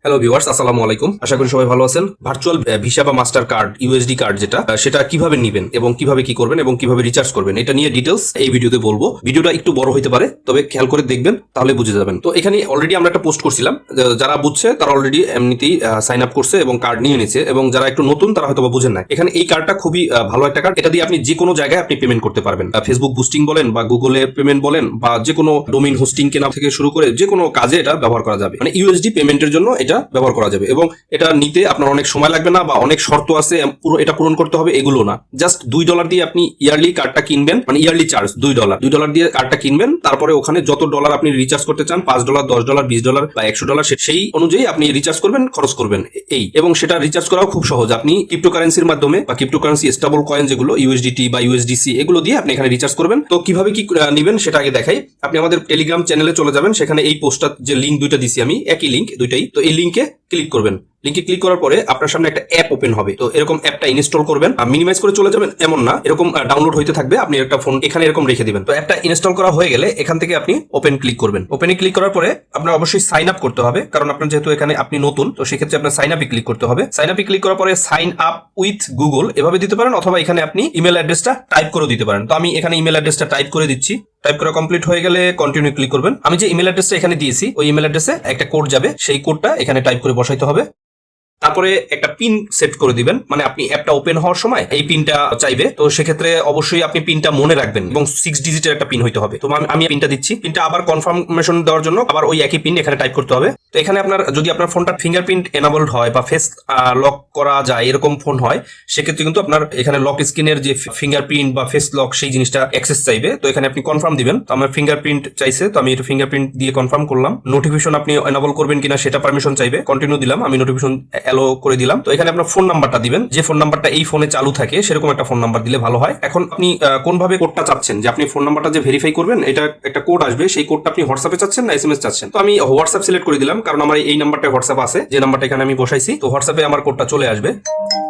Hello viewers, আসসালামু আলাইকুম। আশা করি সবাই ভালো আছেন। ভার্চুয়াল ভিসা বা মাস্টার কার্ড, ইউএসডি কার্ড যেটা, সেটা কিভাবে নেবেন এবং কিভাবে কি করবেন এবং কিভাবে রিচার্জ করবেন, এটা নিয়ে ডিটেলস এই ভিডিওতে বলবো। ভিডিওটা একটু বড় হতে পারে, তবে খেয়াল করে দেখবেন, তাহলে বুঝে যাবেন। তো এখানে অলরেডি আমরা একটা পোস্ট করছিলাম, যারা বুঝছে তারা অলরেডি এমনিতেই সাইন আপ করছে এবং কার্ড নিয়ে নিয়েছে, এবং যারা একটু নতুন তারা হয়তো বুঝেন না। এখানে এই কার্ডটা খুবই ভালো একটা কার্ড। এটা দিয়ে আপনি যে কোনো জায়গায় আপনি পেমেন্ট করতে পারবেন। ফেসবুক বুস্টিং বলেন বা গুগলে পেমেন্ট বলেন বা যে কোনো ডোমেইন হোস্টিং কেনা থেকে শুরু করে যে কোনো কাজে এটা ব্যবহার করা যাবে। মানে ইউএসডি পেমেন্টের জন্য এটা ব্যবহার করা যাবে, এবং এটা নিতে আপনার অনেক সময় লাগবে না বা অনেক শর্ত আছে পুরো এটা পূরণ করতে হবে এগুলো না। জাস্ট $2 দিয়ে আপনি ইয়ারলি কার্ডটা কিনবেন, মানে ইয়ারলি চার্জ $2 দিয়ে কার্ডটা কিনবেন। তারপরে ওখানে যত ডলার আপনি রিচার্জ করতে চান, $5, $10, $20 বা $100, সেই অনুযায়ী আপনি রিচার্জ করবেন, খরচ করবেন এই। এবং সেটা রিচার্জ করাও খুব সহজ। আপনি ক্রিপ্টোকারেন্সির মাধ্যমে বা ক্রিপ্টোকারেন্সি স্টেবল কয়েন যেগুলো ইউএসডিটি বা ইউএসডিসি, এগুলো দিয়ে আপনি এখানে রিচার্জ করবেন। তো কিভাবে কি নেবেন সেটা আগে দেখাই। আপনি আমাদের টেলিগ্রাম চ্যানেলে চলে যাবেন, সেখানে এই পোস্টটা যে লিঙ্ক দুইটা দিছি আমি, একই লিঙ্ক দুইটাই। তো এই লিঙ্কে ক্লিক করবেন। লিঙ্কে ক্লিক করার পরে আপনার সামনে একটা অ্যাপ ওপেন হবে। তো এরকম অ্যাপটা ইনস্টল করবেন। মিনিমাইজ করে চলে যাবেন এমন না, এরকম ডাউনলোড হইতে থাকবে। আপনি একটা ফোন এখানে এরকম রেখে দিবেন। তো অ্যাপটা ইনস্টল করা হয়ে গেলে এখান থেকে আপনি ওপেন ক্লিক করবেন। ওপেনে ক্লিক করার পরে আপনার অবশ্যই সাইন আপ করতে হবে, কারণ আপনার যেহেতু এখানে আপনি নতুন, তো সেক্ষেত্রে আপনার সাইন আপে ক্লিক করতে হবে। সাইন আপে ক্লিক করার পরে সাইন আপ উইথ গুগল এভাবে দিতে পারেন, অথবা এখানে আপনি ইমেল অ্যাড্রেসটা টাইপ করে দিতে পারেন। তো আমি এখানে ইমেল অ্যাড্রেসটা টাইপ করে দিচ্ছি। টাইপ করা কমপ্লিট হয়ে গেলে কন্টিনিউ ক্লিক করবেন। আমি যে ইমেল অ্যাড্রেসটা এখানে দিয়েছি, ওই ইমেল অ্যাড্রেসে একটা কোড যাবে, সেই কোডটা এখানে টাইপ করে বসাইতে হবে। তারপরে একটা পিন সেট করে দিবেন, মানে আপনি অ্যাপটা ওপেন হওয়ার সময় এই পিনটা চাইবে। তো সেক্ষেত্রে অবশ্যই আপনি পিনটা মনে রাখবেন, এবং 6 ডিজিটের একটা পিন হইতে হবে। তো আমি পিনটা দিচ্ছি। পিনটা আবার কনফার্মেশন দেওয়ার জন্য আবার ওই একই পিন এখানে টাইপ করতে হবে। তো এখানে আপনার যদি আপনার ফোনটা ফিঙ্গারপ্রিন্ট এনাবলড হয় বা ফেস লক করা যায় এরকম ফোন হয়, সেক্ষেত্রে কিন্তু আপনার এখানে লক স্ক্রিনের যে ফিঙ্গারপ্রিন্ট বা ফেস লক সেই জিনিসটা অ্যাক্সেস চাইবে। তো এখানে আপনি কনফার্ম দিবেন। তো আমার ফিঙ্গারপ্রিন্ট চাইছে, তো আমি এটা ফিঙ্গারপ্রিন্ট দিয়ে কনফার্ম করলাম। নোটিফিকেশন আপনি এনাবল করবেন কিনা সেটা পারমিশন চাইবে, কন্টিনিউ দিলাম। আমি নোটিফিকেশন অ্যালো করে দিলাম। তো এখানে আপনার ফোন নাম্বারটা দিবেন, যে ফোন নাম্বারটা এই ফোনে চালু থাকে সেরকম একটা ফোন নাম্বার দিলে ভালো হয়। এখন আপনি কোন ভাবে কোডটা চাচ্ছেন, যে আপনি ফোন নাম্বারটা যে ভেরিফাই করবেন, এটা একটা কোড আসবে, সেই কোডটা আপনি হোয়াটসঅ্যাপে চাচ্ছেন না এসএমএস চাচ্ছেন। তো আমি হোয়াটসঅ্যাপ সিলেক্ট করে দিলাম, কারণ আমার এই নাম্বারটা হোয়াটসঅ্যাপ আছে, যে নাম্বারটা এখানে আমি বসাইছি। তো হোয়াটসঅ্যাপে আমার কোডটা চলে আসবে।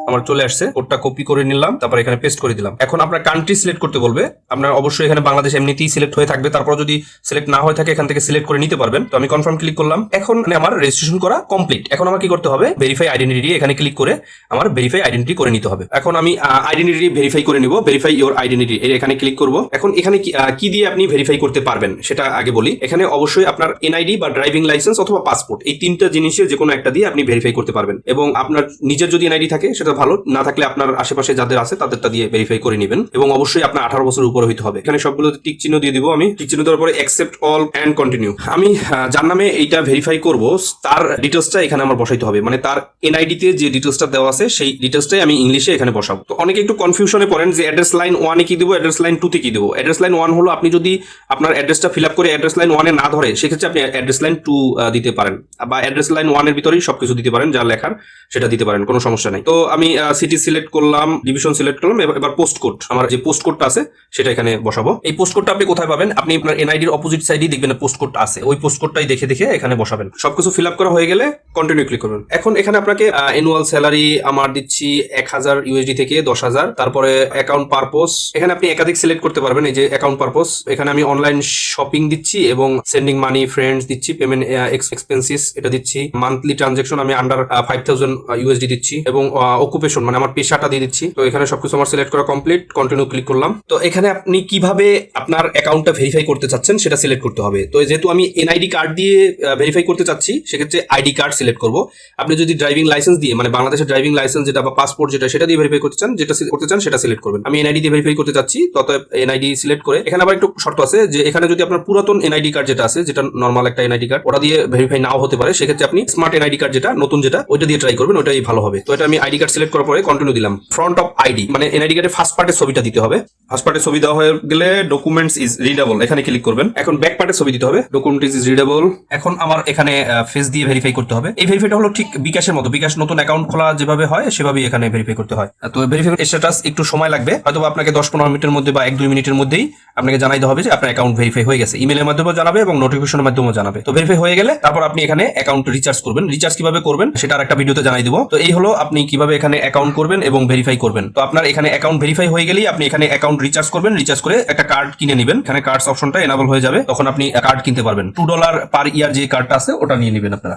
আমার চলে আসছে, কোডটা কপি করে নিলাম, তারপর এখানে পেস্ট করে দিলাম। এখন আপনার কান্ট্রি সিলেক্ট করতে বলবে। আপনার অবশ্যই এখানে বাংলাদেশ এমনিতেই সিলেক্ট হয়ে থাকবে, তারপর যদি সিলেক্ট না হয়ে থাকে এখান থেকে সিলেক্ট করে নিতে পারবেন। তো আমি কনফার্ম ক্লিক করলাম। এখন আমার রেজিস্ট্রেশন করা কমপ্লিট। এখন আমার কি করতে হবে, ভেরিফাই আইডেন্টিটি, এখানে ক্লিক করে আমার ভেরিফাই আইডেন্টিটি করে নিতে হবে। এখন আমি আইডেন্টিটি ভেরিফাই করে নিব। ভেরিফাই ইওর আইডেন্টিটি, এখানে ক্লিক করব। এখন এখানে কি দিয়ে আপনি ভেরিফাই করতে পারবেন সেটা আগে বলি। এখানে অবশ্যই আপনার এনআইডি বা ড্রাইভিং লাইসেন্স অথবা পাসপোর্ট, এই তিনটা জিনিসের যে কোনো একটা দিয়ে আপনি ভেরিফাই করতে পারবেন। এবং আপনার নিজের যদি এনআইডি থাকে সেটা ভালো, না থাকলে আপনার আশেপাশে যাদের আছে তাদেরটা দিয়ে ভেরিফাই করে নেবেন। এবং অবশ্যই আপনার 18 বছরের উপরে হইতে হবে। এখানে সবগুলো টিক চিহ্ন দিয়ে দিব। আমি টিক চিহ্ন দেওয়ার পরে অ্যাকসেপ্ট অল এন্ড কন্টিনিউ। আমি যার নামে এইটা ভেরিফাই করব তার ডিটেলসটা এখানে আমার বসাইতে হবে, মানে তার এনআইডি তে যে ডিটেলসটা দেওয়া আছে সেই ডিটেলসটাই আমি ইংলিশে এখানে বসাবো। তো অনেকে একটু কনফিউশনে পড়েন যে অ্যাড্রেস লাইন 1 এ কি দেবো, অ্যাড্রেস লাইন 2 তে কি দেবো। অ্যাড্রেস লাইন 1 হলো আপনি যদি আপনার অ্যাড্রেসটা ফিল আপ করে অ্যাড্রেস লাইন 1 এ না ধরে, সেক্ষেত্রে আপনি অ্যাড্রেস লাইন 2 দিতে পারেন, বা অ্যাড্রেস লাইন 1 এর ভিতরেই সবকিছু দিতে পারেন, যা লেখার সেটা দিতে পারেন, কোনো সমস্যা নাই। তো আমি সিটি সিলেক্ট করলাম, ডিভিশন সিলেক্ট করলাম। এবার পোস্ট কোড, আমার যে পোস্ট কোডটা আছে সেটা এখানে বসাবো। এই পোস্ট কোডটা আপনি কোথায় পাবেন, আপনি আপনার এনআইডির অপোজিট সাইডেই দেখবেন পোস্ট কোডটা আছে, ওই পোস্ট কোডটাই দেখে দেখে এখানে বসাবেন। সবকিছু ফিল আপ করা হয়ে গেলে কন্টিনিউ ক্লিক করবেন। এখন এখানে আপনাকে অ্যানুয়াল স্যালারি আমার দিচ্ছি 1000 ইউএসডি থেকে 10,000। তারপরে অ্যাকাউন্ট পারপোজ, এখানে আপনি একাধিক সিলেক্ট করতে পারবেন। এই যে অ্যাকাউন্ট পারপোজ, এখানে আমি অনলাইন শপিং দিচ্ছি এবং সেন্ডিং মানি ফ্রেন্ডস দিচ্ছি, পেমেন্ট এক্সপেন্সিস এটা দিচ্ছি, মান্থলি ট্রানজাকশন আমি আন্ডার 5000 ইউএসডি দিচ্ছি, এবং অকুপেশন মানে আমার পেশাটা দিয়ে দিচ্ছি। তো এখানে সবকিছু আমার সিলেক্ট করা কমপ্লিট, কন্টিনিউ ক্লিক করলাম। তো এখানে আপনি কিভাবে আপনার অ্যাকাউন্টটা ভেরিফাই করতে চাচ্ছেন সেটা সিলেক্ট করতে হবে। তো যেহেতু আমি এনআইডি কার্ড দিয়ে ভেরিফাই করতে চাচ্ছি, সেক্ষেত্রে আইডি কার্ড সিলেক্ট করব। আপনি যদি ড্রাইভিং লাইসেন্স দিয়ে, মানে বাংলাদেশের ড্রাইভিং লাইসেন্স যেটা বা পাসপোর্ট যেটা, সেটা দিয়ে ভেরিফাই করতে চান, যেটা করতে চান সেটা সিলেক্ট করবেন। আমি এনআইডি দিয়ে ভেরিফাই করতে চাচ্ছি, তত এনআইডি সিলেক্ট করে। এখানে আবার একটু শর্ত আছে, যে এখানে যদি আপনার পুরাতন এনআইডি কার্ড যেটা আছে, যেটা নর্মাল একটা এনআইডি কার্ড, ওটা দিয়ে ভেরিফাই নাও হতে পারে, সেক্ষেত্রে আপনি স্মার্ট এনআইডি কার্ড যেটা নতুন, যেটা ওইটা দিয়ে ট্রাই করবেন, ওইটাই ভালো হবে। তো এটা আমি আইডি কার্ড সিলেক্ট করার পরে কন্টিনিউ দিলাম। ফ্রন্ট অফ আইডি মানে এনআইডি কার্ডের ফার্স্ট পার্টের ছবিটা দিতে হবে। ফার্স্ট পার্টের ছবি দেওয়া হয়ে গেলে ডকুমেন্টস ইজ রিডেবল, এখানে ক্লিক করবেন। এখন ব্যাক পার্টের ছবি দিতে হবে, ডকুমেন্টস ইজ রিডেবল। এখন আমার এখানে ফেস দিয়ে ভেরিফাই করতে হবে। এই ভেরিফাইটা হলো ঠিক বিকাশের মতো, বিকাশ নতুন অ্যাকাউন্ট খোলা যেভাবে হয় সেভাবেই এখানে ভেরিফাই করতে হয়। তো ভেরিফাই স্ট্যাটাস একটু সময় লাগবে, হয়তো আপনাকে 10-15 মিনিটের মধ্যে বা 1-2 মিনিটের মধ্যেই আপনাকে জানাইতে হবে যে আপনার অ্যাকাউন্ট ভেরিফাই হয়ে গেছে। ইমেলের মাধ্যমেও জানাবে এবং নোটিফিকেশনের মাধ্যমেও জানাবে। তো ভেরিফাই হয়ে গেলে তারপর আপনি এখানে অ্যাকাউন্ট রিচার্জ করবেন। রিচার্জ কিভাবে করবেন সেটা আরেকটা ভিডিওতে জানাই দিব। তো এই হলো আপনি কিভাবে এখানে অ্যাকাউন্ট করবেন এবং ভেরিফাই করবেন। তো আপনার এখানে অ্যাকাউন্ট ভেরিফাই হয়ে গেলেই আপনি এখানে অ্যাকাউন্ট রিচার্জ করবেন। রিচার্জ করে একটা কার্ড কিনে নেবেন, এখানে কার্ডস অপশনটা এনাবল হয়ে যাবে, তখন আপনি কার্ড কিনতে পারবেন। $2 পার ইয়ার যে কার্ডটা আছে ওটা নিয়ে নেবেন আপনারা।